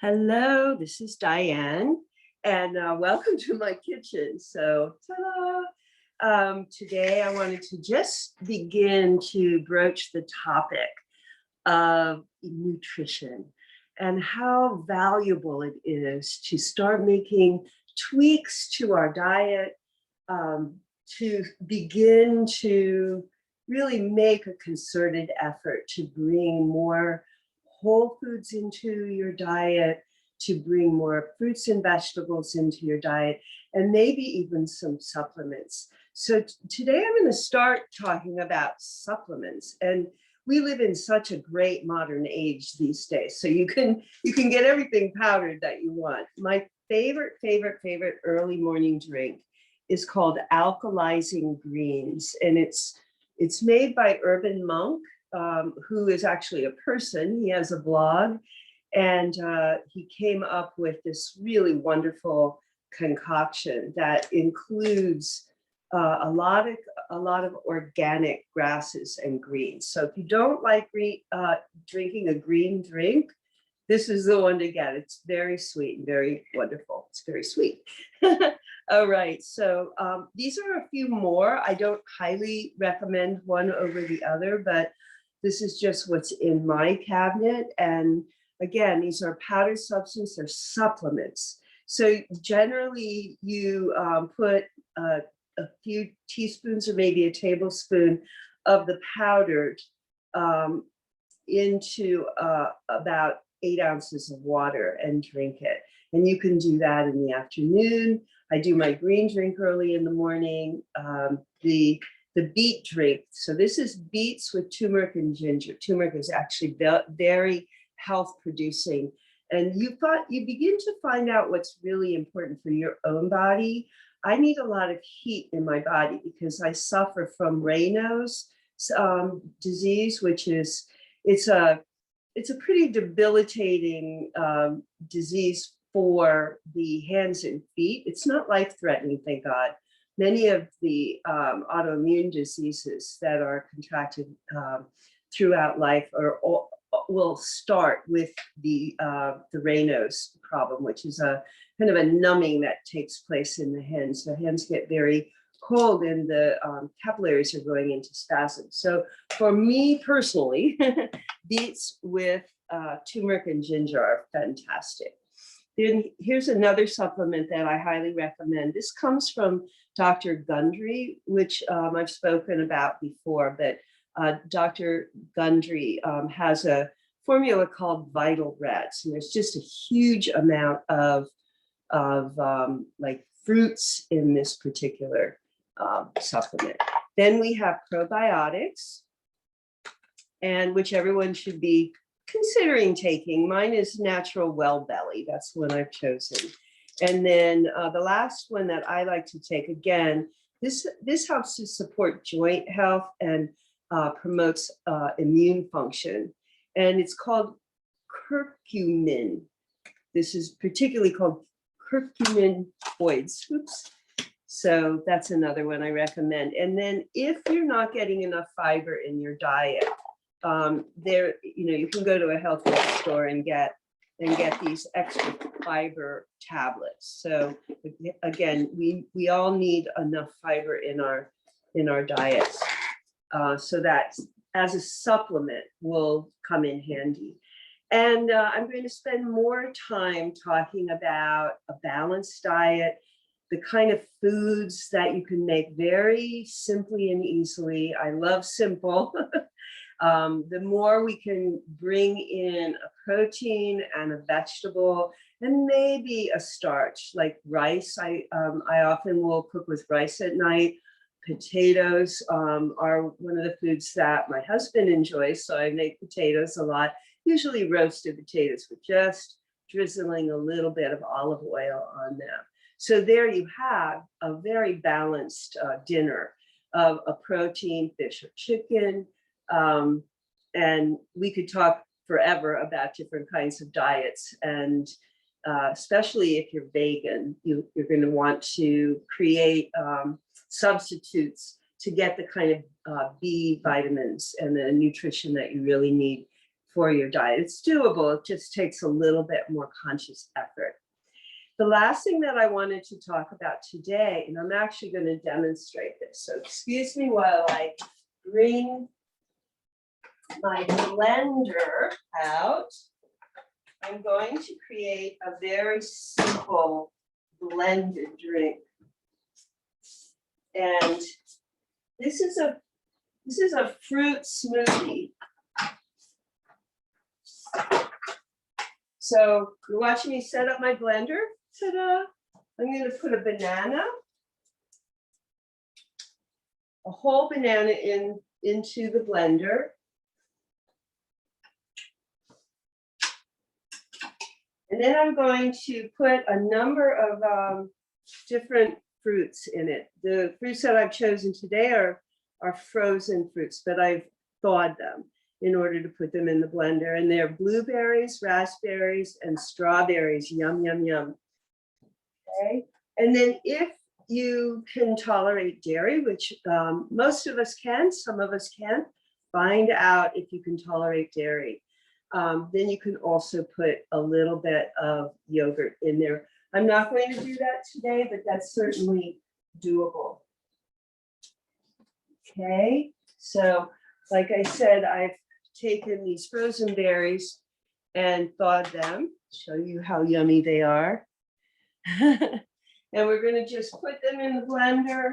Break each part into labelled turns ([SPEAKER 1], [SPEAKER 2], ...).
[SPEAKER 1] Hello, this is Diane, and welcome to my kitchen. So, ta-da! Today I wanted to just begin to broach the topic of nutrition and how valuable it is to start making tweaks to our diet, to begin to really make a concerted effort to bring more whole foods into your diet, to bring more fruits and vegetables into your diet, and maybe even some supplements. So today I'm going to start talking about supplements. And we live in such a great modern age these days. So you can get everything powdered that you want. My favorite early morning drink is called alkalizing greens. And it's made by Urban Monk, who is actually a person. He has a blog, and he came up with this really wonderful concoction that includes a lot of organic grasses and greens. So if you don't like drinking a green drink, this is the one to get. It's very sweet and very wonderful. It's very sweet. All right, so these are a few more. I don't highly recommend one over the other, but this is just what's in my cabinet. And again, these are powdered substances, they're supplements. So generally you put a few teaspoons or maybe a tablespoon of the powdered into about 8 ounces of water and drink it. And you can do that in the afternoon. I do my green drink early in the morning. The beet drink. So this is beets with turmeric and ginger. Turmeric is actually very health producing. And you begin to find out what's really important for your own body. I need a lot of heat in my body because I suffer from Raynaud's disease, which is, it's a pretty debilitating disease for the hands and feet. It's not life-threatening, thank God. Many of the autoimmune diseases that are contracted throughout life will start with the Raynaud's problem, which is a kind of a numbing that takes place in the hands. The hands get very cold and the capillaries are going into spasm. So for me personally, beets with turmeric and ginger are fantastic. Then here's another supplement that I highly recommend. This comes from Dr. Gundry, which I've spoken about before, but Dr. Gundry has a formula called Vital Reds, and there's just a huge amount of like fruits in this particular supplement. Then we have probiotics, and which everyone should be considering taking. Mine is Natural Well Belly. That's one I've chosen. And then the last one that I like to take, again, this helps to support joint health and promotes immune function. And it's called curcumin. This is particularly called curcuminoids. Oops. So that's another one I recommend. And then if you're not getting enough fiber in your diet, you can go to a health food store and get these extra fiber tablets. So again, we all need enough fiber in our diets, so that as a supplement will come in handy. And I'm going to spend more time talking about a balanced diet, the kind of foods that you can make very simply and easily. I love simple. The more we can bring in a protein and a vegetable and maybe a starch like rice. I often will cook with rice at night. Potatoes are one of the foods that my husband enjoys, so I make potatoes a lot, usually roasted potatoes with just drizzling a little bit of olive oil on them. So there you have a very balanced dinner of a protein, fish or chicken. And we could talk forever about different kinds of diets. And especially if you're vegan, you're going to want to create substitutes to get the kind of B vitamins and the nutrition that you really need for your diet. It's doable. It just takes a little bit more conscious effort. The last thing that I wanted to talk about today, and I'm actually going to demonstrate this. So excuse me while I bring my blender out. I'm going to create a very simple blended drink. And this is a fruit smoothie. So you're watching me set up my blender. Ta-da! I'm going to put a banana, a whole banana into the blender. And then I'm going to put a number of different fruits in it. The fruits that I've chosen today are frozen fruits, but I've thawed them in order to put them in the blender. And they're blueberries, raspberries, and strawberries. Yum, yum, yum. Okay. And then if you can tolerate dairy, which most of us can, some of us can't, find out if you can tolerate dairy. Then you can also put a little bit of yogurt in there. I'm not going to do that today, but that's certainly doable. Okay, so like I said, I've taken these frozen berries and thawed them, show you how yummy they are. And we're going to just put them in the blender.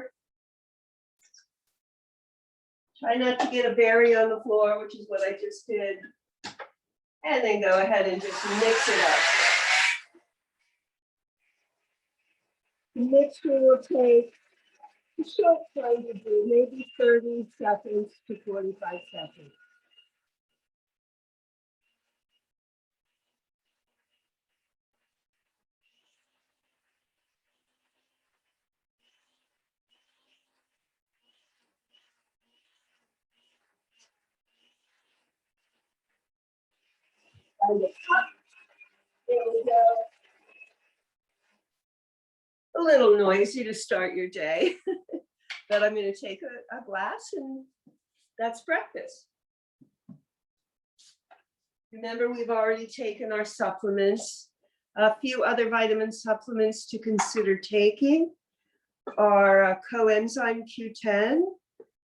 [SPEAKER 1] Try not to get a berry on the floor, which is what I just did. And then go ahead and just mix it up. The mixture will take a short time to do, maybe 30 seconds to 45 seconds. And the cup, there we go. A little noisy to start your day, but I'm going to take a glass and that's breakfast. Remember, we've already taken our supplements. A few other vitamin supplements to consider taking are coenzyme Q10,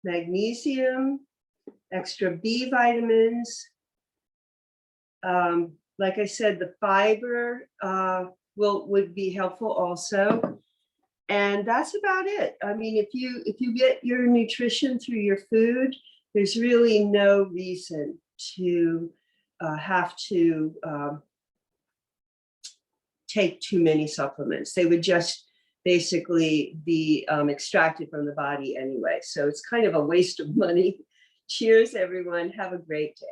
[SPEAKER 1] magnesium, extra B vitamins. Like I said, the fiber would be helpful also. And that's about it. I mean, if you get your nutrition through your food, there's really no reason to have to take too many supplements. They would just basically be extracted from the body anyway. So it's kind of a waste of money. Cheers, everyone. Have a great day.